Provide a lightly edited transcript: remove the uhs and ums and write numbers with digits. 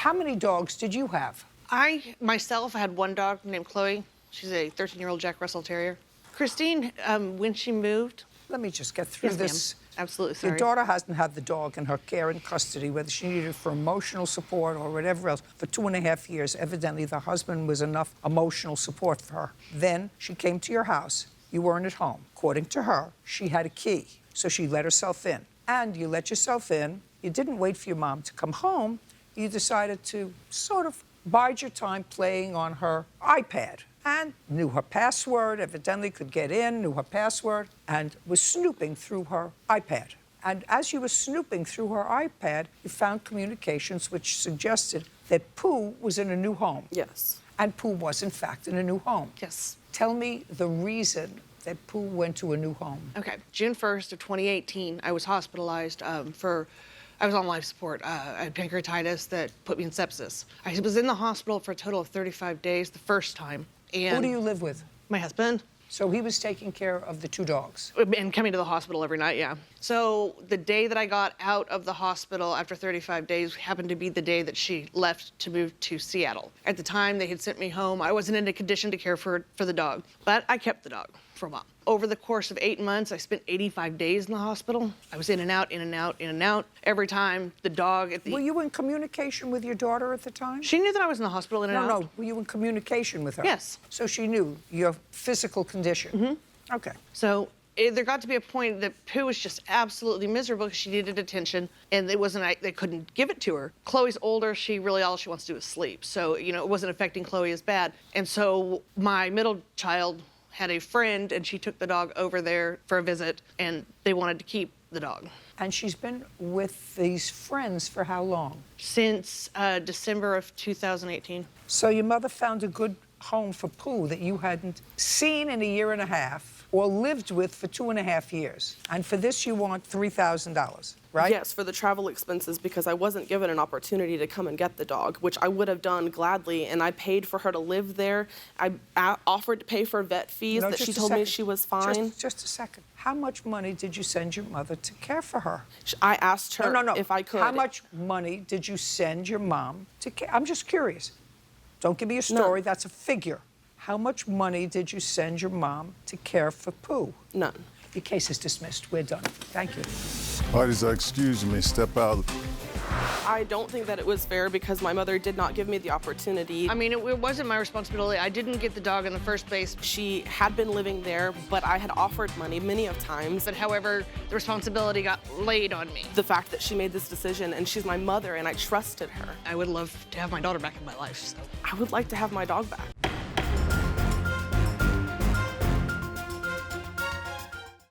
How many dogs did you have? I, myself, had one dog named Chloe. She's a 13-year-old Jack Russell Terrier. Christine, when she moved... Let me just get through Yes, this. ma'am. Absolutely, sorry. Your daughter hasn't had the dog in her care and custody, whether she needed it for emotional support or whatever else, for 2.5 years. Evidently, the husband was enough emotional support for her. Then she came to your house. You weren't at home. According to her, she had a key, so she let herself in. And you let yourself in. You didn't wait for your mom to come home. You decided to sort of bide your time playing on her iPad. And knew her password, evidently could get in, knew her password, and was snooping through her iPad. And as you were snooping through her iPad, you found communications which suggested that Pooh was in a new home. Yes. And Pooh was, in fact, in a new home. Yes. Tell me the reason that Pooh went to a new home. Okay, June 1st of 2018, I was hospitalized I was on life support. I had pancreatitis that put me in sepsis. I was in the hospital for a total of 35 days the first time. And Who do you live with? my husband. So he was taking care of the 2 dogs. And coming to the hospital every night, yeah. So the day that I got out of the hospital after 35 days happened to be the day that she left to move to Seattle. At the time, they had sent me home. I wasn't in a condition to care for the dog, but I kept the dog for a while. Over the course of 8 months, I spent 85 days in the hospital. I was in and out, in and out, in and out. Every time the dog at the... Were you in communication with your daughter at the time? She knew that I was in the hospital in and out. No, were you in communication with her? Yes. So she knew your physical condition? Mm-hmm. Okay. So there got to be a point that Pooh was just absolutely miserable because she needed attention, and they couldn't give it to her. Chloe's older. She really, all she wants to do is sleep. So, you know, it wasn't affecting Chloe as bad. And so my middle child had a friend, and she took the dog over there for a visit, and they wanted to keep the dog. And she's been with these friends for how long? Since December of 2018. So your mother found a good home for Pooh that you hadn't seen in a year and a half or lived with for 2.5 years. And for this, you want $3,000, right? Yes, for the travel expenses, because I wasn't given an opportunity to come and get the dog, which I would have done gladly, and I paid for her to live there. I offered to pay for vet fees that she told me she was fine. Just a second. How much money did you send your mother to care for her? I asked her if I could. How much money did you send your mom to care? I'm just curious. Don't give me a story. None. That's a figure. How much money did you send your mom to care for Pooh? None. Your case is dismissed. We're done. Thank you. Parties are excusing me. Step out. I don't think that it was fair because my mother did not give me the opportunity. I mean, it wasn't my responsibility. I didn't get the dog in the first place. She had been living there, but I had offered money many of times. But however, the responsibility got laid on me. The fact that she made this decision, and she's my mother, and I trusted her. I would love to have my daughter back in my life. So. I would like to have my dog back.